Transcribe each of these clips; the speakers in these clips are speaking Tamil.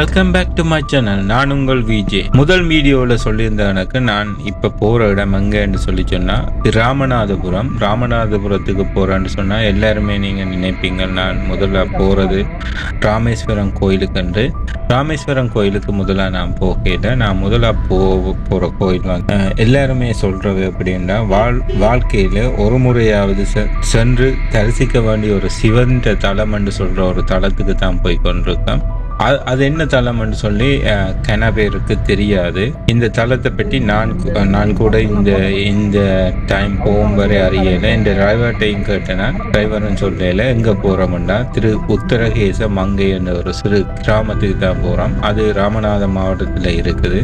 Welcome back to my channel. நான் உங்கள் விஜே. முதல் வீடியோவில் சொல்லியிருந்த எனக்கு நான் இப்போ போகிற இடம் எங்கன்னு சொல்லி சொன்னால் ராமநாதபுரத்துக்கு போகிறேன்னு சொன்னால் எல்லாருமே நீங்கள் நினைப்பீங்க நான் முதல்ல போகிறது ராமேஸ்வரம் கோயிலுக்கு. ராமேஸ்வரம் கோயிலுக்கு முதல்ல நான் போகல. நான் முதல்ல போகிற கோயில் வந்து எல்லாருமே சொல்கிறது எப்படின்னா வாழ்க்கையில் ஒரு முறையாவது சென்று தரிசிக்க வேண்டிய ஒரு சிவந்த தலம் என்று சொல்கிற ஒரு தலத்துக்கு தான் போய் கொண்டிருக்கேன். அது என்ன தலம்னு சொல்லி கன பேருக்கு தெரியாது. இந்த தலத்தை பற்றி நான் கூட இந்த டைம் போகும் வரை அறியலை. இந்த டிரைவர்கிட்டையும் கேட்டேன்னா டிரைவர்னு சொல்லல எங்கே போகிறோம்னா உத்தரகேசமங்கை என்ற ஒரு சிறு கிராமத்துக்கு தான் போகிறோம். அது ராமநாதபுரம் மாவட்டத்தில் இருக்குது.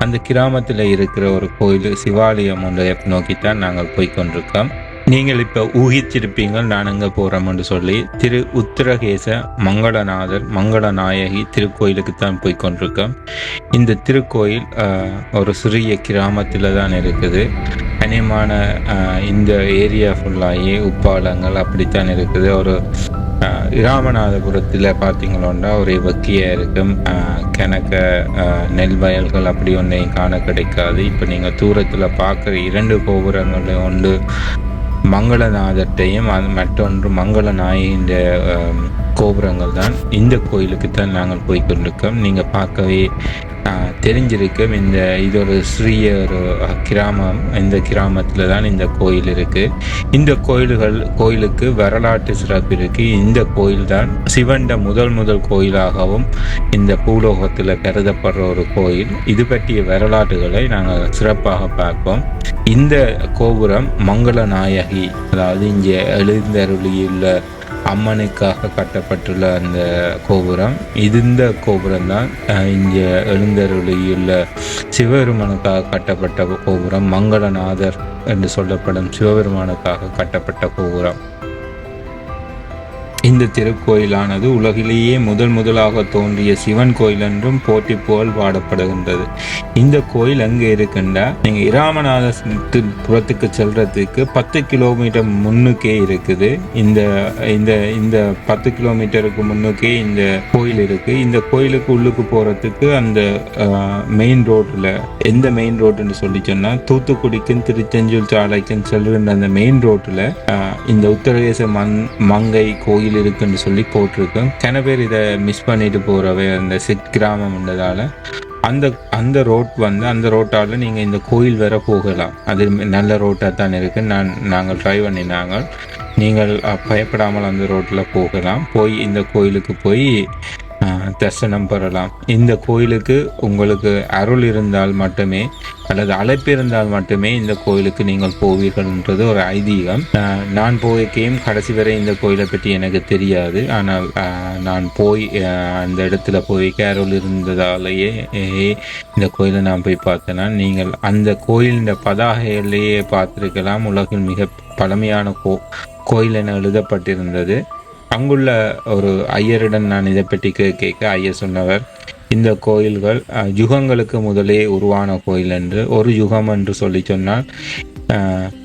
அந்த கிராமத்தில் இருக்கிற ஒரு கோயில் சிவாலயம் ஒன்றை நோக்கித்தான் நாங்கள் போய்கொண்டிருக்கோம். நீங்கள் இப்போ ஊகிச்சிருப்பீங்க நான் எங்கே போகிறோம்னு சொல்லி உத்திரகேச மங்களநாயகி திருக்கோயிலுக்கு தான் போய் கொண்டிருக்கோம். இந்த திருக்கோயில் ஒரு சிறிய கிராமத்தில் தான் இருக்குது. அநேகமான இந்த ஏரியா ஃபுல்லாகி உப்பாலங்கள் அப்படித்தான் இருக்குது. ஒரு ராமநாதபுரத்தில் பார்த்தீங்களோன்னா ஒரு வக்கியாக இருக்கும். கிணக்க நெல் வயல்கள் அப்படி ஒன்றையும் காண கிடைக்காது. இப்போ நீங்கள் தூரத்தில் பார்க்குற 2 கோபுரங்கள் ஒன்று மங்களநாதத்தையும் மற்றொன்று மங்களநாயகின்ற கோபுரங்கள் தான். இந்த கோயிலுக்கு தான் நாங்கள் போய்கொண்டிருக்கோம். நீங்கள் பார்க்கவே தெரிஞ்சிருக்கும். இது ஒரு சிறிய ஒரு கிராமம். இந்த கிராமத்தில் தான் இந்த கோயில் இருக்குது. இந்த கோயிலுக்கு வரலாற்று சிறப்பு இருக்குது. இந்த கோயில் தான் சிவண்ட முதல் கோயிலாகவும் இந்த பூலோகத்தில் கருதப்படுற ஒரு கோயில். இது பற்றிய வரலாற்றுகளை நாங்கள் சிறப்பாக பார்ப்போம். இந்த கோபுரம் மங்களநாயகி, அதாவது இங்கே எழுந்தருளியுள்ள அம்மனுக்காக கட்டப்பட்டுள்ள அந்த கோபுரம். இந்த கோபுரம் தான் இங்கே எழுந்தருளியுள்ள சிவபெருமானுக்காக கட்டப்பட்ட கோபுரம். மங்களநாதர் என்று சொல்லப்படும் சிவபெருமானுக்காக கட்டப்பட்ட கோபுரம். இந்த திருக்கோயிலானது உலகிலேயே முதலாக தோன்றிய சிவன் கோயில் என்றும் போற்றி புகழ் பாடப்படுகின்றது. இந்த கோயில் எங்கே இருக்குண்டா, நீங்கள் ராமநாதபுரத்துக்கு செல்றதுக்கு 10 கிலோமீட்டர் முன்னுக்கே இருக்குது. இந்த 10 கிலோமீட்டருக்கு முன்னுக்கே இந்த கோயில் இருக்கு. இந்த கோயிலுக்கு உள்ளுக்கு போறதுக்கு அந்த மெயின் ரோட்டில், எந்த மெயின் ரோடுன்னு சொல்லி சொன்னால் தூத்துக்குடிக்கும் திருச்செஞ்சூர் சாலைக்கும் செல்கின்ற அந்த மெயின் ரோட்டில் இந்த உத்தரகேச மங்கை கோயில் இருக்குன்னு சொல்லி போட்டிருக்கோம். கன பேர் இதை மிஸ் பண்ணிட்டு போறவே அந்த கிராமம்ன்றதால அந்த ரோட் வந்து அந்த ரோட்டால் நீங்கள் இந்த கோயில் வேற போகலாம். அது நல்ல ரோட்டாக தான் இருக்கு. நாங்கள் ட்ரை பண்ணினாங்க. நீங்கள் பயப்படாமல் அந்த ரோட்டில் போகலாம். போய் இந்த கோயிலுக்கு போய் தரிசனம் பெறலாம். இந்த கோயிலுக்கு உங்களுக்கு அருள் இருந்தால் மட்டுமே அல்லது அழைப்பு இருந்தால் மட்டுமே இந்த கோயிலுக்கு நீங்கள் போவீர்கள்ன்றது ஒரு ஐதீகம். நான் போய்க்கையும் கடைசி வரை இந்த கோயிலை பற்றி எனக்கு தெரியாது. ஆனால் நான் போய் அந்த இடத்துல போய் அருள் இருந்ததாலேயே இந்த கோயிலை நான் போய் பார்த்தேன்னா நீங்கள் அந்த கோயிலின் பதாகையிலேயே பார்த்துருக்கலாம். உலகில் மிக பழமையான கோயில் என எழுதப்பட்டிருந்தது. அங்குள்ள ஒரு ஐயரிடம் நான் இதை பற்றி கேட்க ஐயர் சொன்னவர், இந்த கோயில்கள் யுகங்களுக்கு முதலே உருவான கோயில் என்று. ஒரு யுகம் என்று சொல்லி சொன்னால்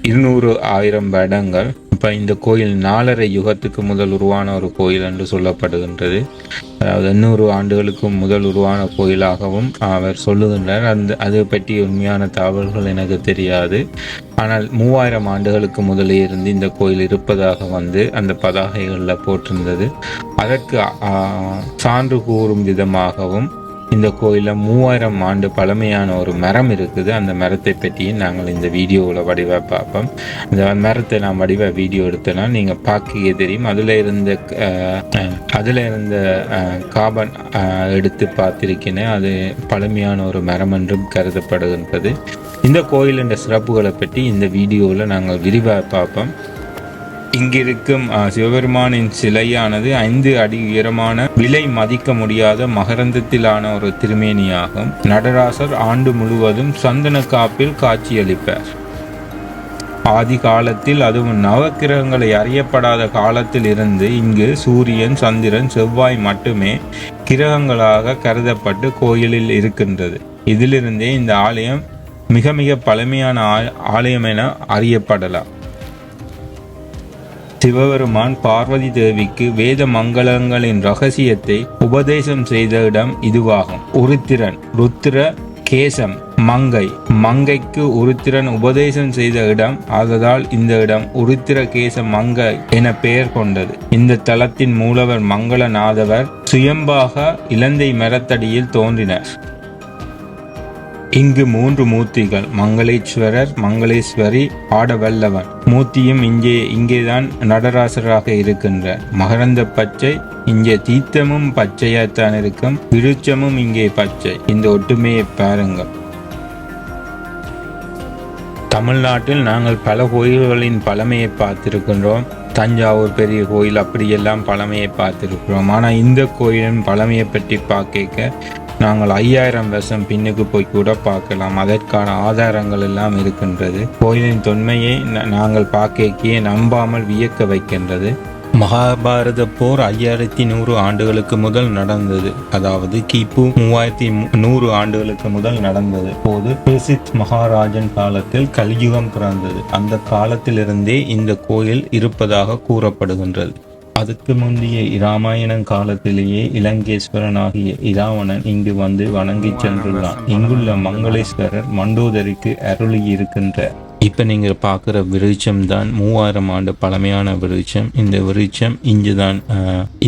200,000 வருடங்கள். இப்போ இந்த கோயில் 4.5 யுகத்துக்கு முதல் உருவான ஒரு கோயில் என்று சொல்லப்படுகின்றது. அதாவது 800 ஆண்டுகளுக்கு முதல் உருவான கோயிலாகவும் அவர் சொல்லுகின்றார். அது பற்றி உண்மையான தகவல்கள் எனக்கு தெரியாது. ஆனால் 3000 ஆண்டுகளுக்கு முதலே இருந்து இந்த கோயில் இருப்பதாக அந்த பதாகைகளில் போட்டிருந்தது. அதற்கு சான்று கூறும் விதமாகவும் இந்த கோயிலில் 3000 ஆண்டு பழமையான ஒரு மரம் இருக்குது. அந்த மரத்தை பற்றியும் நாங்கள் இந்த வீடியோவில் வடிவாக பார்ப்போம். அந்த மரத்தை நான் வடிவாக வீடியோ எடுத்தேன்னா நீங்கள் பார்க்க தெரியும். அதில் இருந்த கார்பன் எடுத்து பார்த்திருக்கேன். அது பழமையான ஒரு மரம் என்றும் கருதப்படுகின்றது. இந்த கோயிலின் சிறப்புகளை பற்றி இந்த வீடியோவில் நாங்கள் விரிவாக பார்ப்போம். இங்கிருக்கும் சிவபெருமானின் சிலையானது 5 அடி உயரமான, விலை மதிக்க முடியாத மகரந்தத்திலான ஒரு திருமேனியாகும். நடராசர் ஆண்டு முழுவதும் சந்தன காப்பில் காட்சியளிப்பார். ஆதி காலத்தில், அதுவும் நவக்கிரகங்களை அறியப்படாத காலத்தில் இருந்து இங்கு சூரியன், சந்திரன், செவ்வாய் மட்டுமே கிரகங்களாக கருதப்பட்டு கோயிலில் இருக்கின்றது. இதிலிருந்தே இந்த ஆலயம் மிக மிக பழமையான ஆலயம் என அறியப்படலாம். சிவபெருமான் பார்வதி தேவிக்கு வேத மங்களங்களின் ரகசியத்தை உபதேசம் செய்த இடம் இதுவாகும். உருத்திரன் ருத்திர கேசம் மங்கை, மங்கைக்கு உருத்திரன் உபதேசம் செய்த இடம், ஆததால் இந்த இடம் உருத்திர கேச மங்கை என பெயர் கொண்டது. இந்த தலத்தின் மூலவர் மங்களநாதவர் சுயம்பாக இலந்தை மரத்தடியில் தோன்றினர். இங்கு 3 மூர்த்திகள், மங்களேஸ்வரர், மங்களேஸ்வரி, ஆடவல்லவன் மூர்த்தியும் இங்கேதான் நடராசராக இருக்கின்றார். மகரந்த பச்சை, இங்கே தீர்த்தமும் பச்சையாத்தான் இருக்கும், விருட்சமும் இங்கே பச்சை. இந்த ஒற்றுமையை பாருங்கள். தமிழ்நாட்டில் நாங்கள் பல கோயில்களின் பழமையை பார்த்திருக்கின்றோம். தஞ்சாவூர் பெரிய கோயில் அப்படியெல்லாம் பழமையை பார்த்திருக்கிறோம். ஆனால் இந்த கோயிலின் பழமையை பற்றி பார்க்க நாங்கள் 5000 வருஷம் பின்னுக்கு போய் கூட பார்க்கலாம். அதற்கான ஆதாரங்கள் எல்லாம் இருக்கின்றது. கோயிலின் தொன்மையை நாங்கள் பார்க்க நம்பாமல் வியக்க வைக்கின்றது. மகாபாரத போர் 5100 ஆண்டுகளுக்கு முதல் நடந்தது. அதாவது கிபு 3100 ஆண்டுகளுக்கு முதல் நடந்தது. போது பிரசித் மகாராஜன் காலத்தில் கலியுகம் பிறந்தது. அந்த காலத்திலிருந்தே இந்த கோயில் இருப்பதாக கூறப்படுகின்றது. அதுக்கு முந்தைய இராமாயணம் காலத்திலேயே இலங்கேஸ்வரனாகிய இராவணன் இங்கு வந்து வணங்கி சென்றுள்ளான். இங்குள்ள மங்களேஸ்வரர் மண்டோதரிக்கு அருளி இருக்கின்றார். இப்போ நீங்கள் பார்க்குற விருட்சம் தான் 3000 ஆண்டு பழமையான விருட்சம். இந்த விருட்சம் இங்குதான்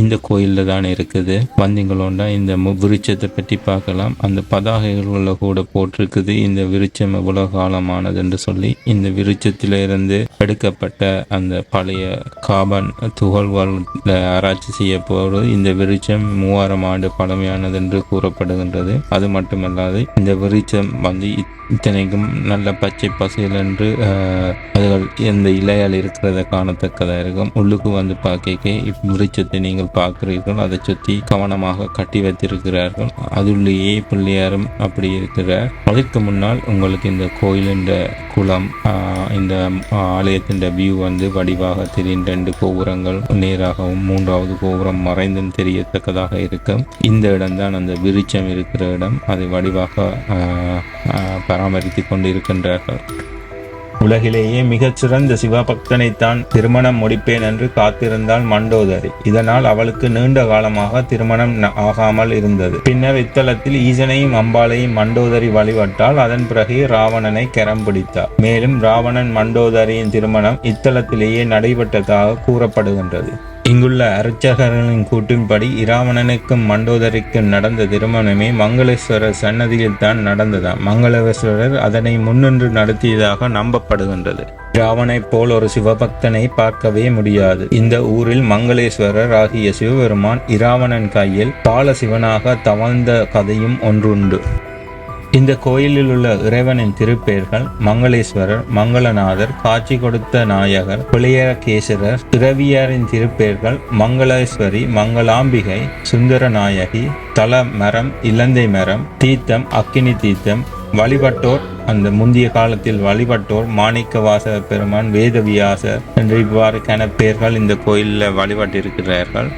இந்த கோயிலில் தான் இருக்குது. வந்தீங்களோண்டா இந்த விருட்சத்தை பற்றி பார்க்கலாம். அந்த பதாகைகளில் கூட போட்டிருக்குது இந்த விருட்சம் எவ்வளோ காலமானது என்று சொல்லி. இந்த விருட்சத்திலிருந்து எடுக்கப்பட்ட அந்த பழைய கார்பன் துகள்கள் ஆராய்ச்சி செய்ய போவது இந்த விருட்சம் 3000 ஆண்டு பழமையானது என்று கூறப்படுகின்றது. அது மட்டுமல்லாது இந்த விருட்சம் வந்து இத்தனைக்கும் நல்ல பச்சை பசுகள் என்று அதுகள் இந்த இலையால் இருக்கிறத காணத்தக்கதாக இருக்கும். உள்ளுக்கு வந்து பார்க்க விருட்சத்தை நீங்கள் பார்க்கிறீர்கள். அதை சுற்றி கவனமாக கட்டி வைத்திருக்கிறார்கள். அதுள்ளேயே பிள்ளையாரும் அப்படி இருக்கிறார். அதற்கு முன்னால் உங்களுக்கு இந்த கோயிலின் குளம், இந்த ஆலயத்தின் வியூ வந்து வடிவாக தெரியும். 2 கோபுரங்கள் நேராகவும் 3வது கோபுரம் மறைந்தும் தெரியத்தக்கதாக இருக்கும். இந்த இடம்தான் அந்த விருட்சம் இருக்கிற இடம். அதை வடிவாக பராமரித்து கொண்டு இருக்கின்றார்கள். உலகிலேயே மிகச் சிறந்த சிவபக்தனைத்தான் திருமணம் முடிப்பேன் என்று காத்திருந்தாள் மண்டோதரி. இதனால் அவளுக்கு நீண்ட காலமாக திருமணம் ஆகாமல் இருந்தது. பின்னர் இத்தலத்தில் ஈசனையும் அம்பாளையும் மண்டோதரி வழிபட்டால். அதன் பிறகு ராவணனை கரம் பிடித்தார். மேலும் ராவணன் மண்டோதரியின் திருமணம் இத்தலத்திலேயே நடைபெற்றதாக கூறப்படுகின்றது. இங்குள்ள அர்ச்சகர்களின் கூட்டின்படி இராவணனுக்கும் மண்டோதரிக்கும் நடந்த திருமணமே மங்களேஸ்வரர் சன்னதியில் தான் நடந்ததாம். மங்களேஸ்வரர் அதனை முன்னின்று நடத்தியதாக நம்பப்படுகின்றது. இராவனை போல் ஒரு சிவபக்தனை பார்க்கவே முடியாது. இந்த ஊரில் மங்களேஸ்வரர் ஆகிய சிவபெருமான் இராவணன் கையில் கால சிவனாக தவழ்ந்த கதையும் ஒன்றுண்டு. இந்த கோயிலில் உள்ள இறைவனின் திருப்பெயர்கள் மங்களேஸ்வரர், மங்களநாதர், காட்சி கொடுத்த நாயகர், பிள்ளையரகேசரர். துறவியாரின் திருப்பெயர்கள் மங்களேஸ்வரி, மங்களாம்பிகை, சுந்தர நாயகி, தல மரம், இலந்தை மரம், தீர்த்தம், அக்கினி தீர்த்தம். வழிபட்டோர் அந்த முந்தைய காலத்தில் வழிபட்டோர் மாணிக்கவாச பெருமான், வேதவியாசர் என்று இவ்வாறு பெயர்கள் இந்த கோயிலில் வழிபட்டிருக்கிறார்கள்.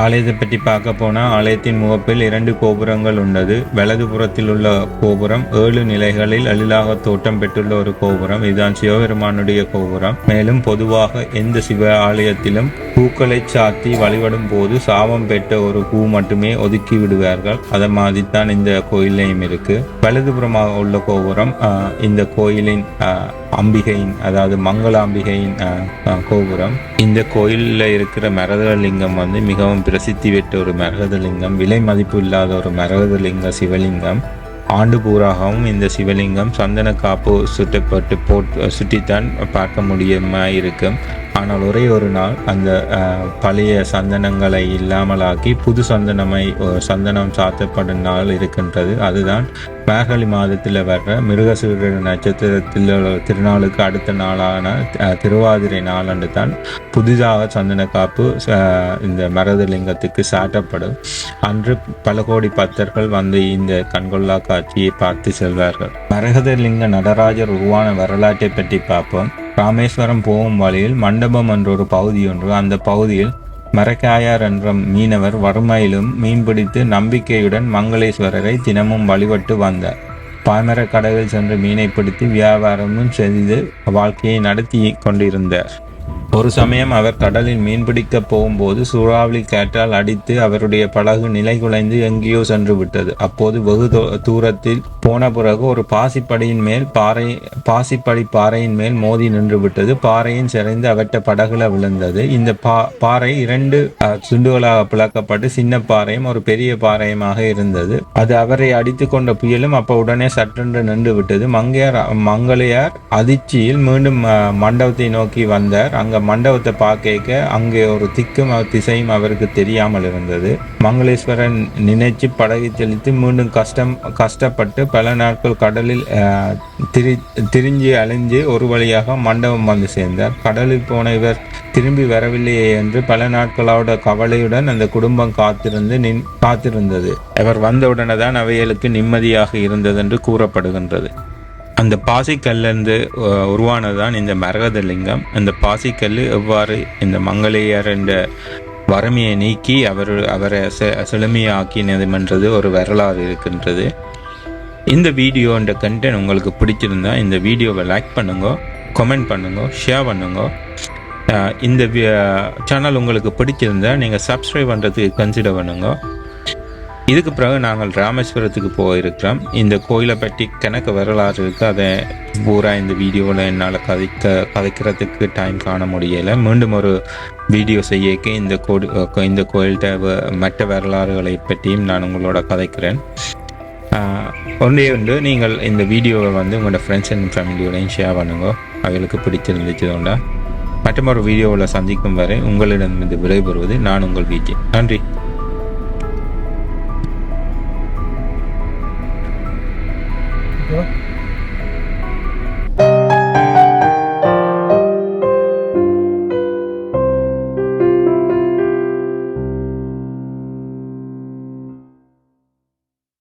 ஆலயத்தை பற்றி பார்க்க போனால் ஆலயத்தின் முகப்பில் 2 கோபுரங்கள் உள்ளது. வலது புறத்தில் உள்ள கோபுரம் 7 நிலைகளில் எழிலாக தோட்டம் பெற்றுள்ள ஒரு கோபுரம். இதுதான் சிவபெருமானுடைய கோபுரம். மேலும் பொதுவாக எந்த சிவ ஆலயத்திலும் பூக்களை சாத்தி வழிபடும் போது சாபம் பெற்ற ஒரு பூ மட்டுமே ஒதுக்கி விடுவார்கள். அதை மாதிரித்தான் இந்த கோயிலையும் இருக்கு. வலதுபுறமாக உள்ள கோபுரம் இந்த கோயிலின் அம்பிகையின், அதாவது மங்களாம்பிகையின் கோபுரம். இந்த கோயிலில் இருக்கிற மரகதலிங்கம் வந்து மிகவும் பிரசித்தி பெற்ற ஒரு மரகதலிங்கம். விலை மதிப்பு இல்லாத ஒரு மரகதலிங்க சிவலிங்கம். ஆண்டு பூராகவும் இந்த சிவலிங்கம் சந்தன காப்பு சுற்றித்தான் பார்க்க முடியுமா இருக்கும். ஆனால் ஒரே ஒரு நாள் அந்த பழைய சந்தனங்களை இல்லாமலாக்கி புது சந்தனம் சாத்தப்படும் நாள் இருக்கின்றது. அதுதான் மார்கழி மாதத்தில் வர்ற மிருகசீர நட்சத்திரத்தில் திருநாளுக்கு அடுத்த நாளான திருவாதிரை நாளன்று தான் புதிதாக சந்தன காப்பு இந்த மரகதலிங்கத்துக்கு சாட்டப்படும். அன்று பல கோடி பக்தர்கள் வந்து இந்த கண்கொள்ளா காட்சியை பார்த்து செல்வார்கள். மரகதலிங்க நடராஜர் உருவான வரலாற்றை பற்றி பார்ப்போம். ராமேஸ்வரம் போகும் வழியில் மண்டபம் என்ற ஒரு பகுதி ஒன்று. அந்த பகுதியில் மரக்காயார் என்ற மீனவர் வறுமையிலும் மீன்பிடித்து நம்பிக்கையுடன் மங்களேஸ்வரரை தினமும் வழிபட்டு வந்தார். பாய்மர கடலில் சென்று மீனை பிடித்து வியாபாரமும் செய்து வாழ்க்கையை நடத்தி கொண்டிருந்தார். ஒரு சமயம் அவர் கடலில் மீன்பிடிக்க போகும்போது சூறாவளி காற்றால் அடித்து அவருடைய படகு நிலைகுலைந்து எங்கேயோ சென்று விட்டது. அப்போது வெகு தூரத்தில் போன பிறகு ஒரு பாசிப்படி பாறையின் மேல் மோதி நின்று விட்டது. பாறையின் சிறைந்து அவற்றை படகுல விழுந்தது. இந்த பாறை 2 துண்டுகளாக பிளக்கப்பட்டு சின்ன பாறையும் ஒரு பெரிய பாறையுமாக இருந்தது. அது அவரை அடித்து கொண்ட புயலும் அப்ப உடனே சற்றென்று நின்று விட்டது. மங்களையார் அதிர்ச்சியில் மீண்டும் மண்டபத்தை நோக்கி வந்தார். அங்க மண்டபத்தை பார்க்க அங்கே ஒரு திக்கும் திசையும் அவருக்கு தெரியாமல் இருந்தது. மங்களேஸ்வரன் நினைச்சு படகை தெளித்து மீண்டும் கஷ்டப்பட்டு பல நாட்கள் கடலில் திரிஞ்சு அலைஞ்சு ஒரு வழியாக மண்டபம் வந்து சேர்ந்தார். கடலில் போன இவர் திரும்பி வரவில்லையே என்று பல நாட்களோட கவலையுடன் அந்த குடும்பம் காத்திருந்தது. அவர் வந்தவுடனே தான் அவைகளுக்கு நிம்மதியாக இருந்தது என்று கூறப்படுகின்றது. அந்த பாசிக்கல்லிருந்து உருவானதுதான் இந்த மரகதலிங்கம். அந்த பாசிக்கல் எவ்வாறு இந்த மங்களையர் என்ற வறுமையை நீக்கி அவரை செழுமையாக்கினதுமென்றது ஒரு வரலாறு இருக்கின்றது. இந்த வீடியோன்ற கண்டென்ட் உங்களுக்கு பிடிச்சிருந்தா இந்த வீடியோவை லைக் பண்ணுங்க, கமெண்ட் பண்ணுங்க, ஷேர் பண்ணுங்க. இந்த சேனல் உங்களுக்கு பிடிச்சிருந்தா நீங்கள் சப்ஸ்கிரைப் பண்ணுறதுக்கு கன்சிடர் பண்ணுங்க. இதுக்கு பிறகு நாங்கள் ராமேஸ்வரத்துக்கு போயிருக்கிறோம். இந்த கோயிலை பற்றி கணக்கு வரலாறு இருக்குது. அதை பூரா இந்த வீடியோவில் என்னால் கதைக்கிறதுக்கு டைம் காண முடியலை. மீண்டும் ஒரு வீடியோ செய்யக்க இந்த கோயில்கிட்ட மற்ற வரலாறுகளை பற்றியும் நான் உங்களோட கதைக்கிறேன். ஒன்று நீங்கள் இந்த வீடியோவை உங்களோட ஃப்ரெண்ட்ஸ் அண்ட் ஃபேமிலியோடையும் ஷேர் பண்ணுங்க. அவங்களுக்கு பிடிச்சிருந்துச்சுதோண்டா மற்றொரு வீடியோவில் சந்திக்கும் வரை உங்களிடம் விடைபெறுவது நான் உங்கள் விஜய். நன்றி.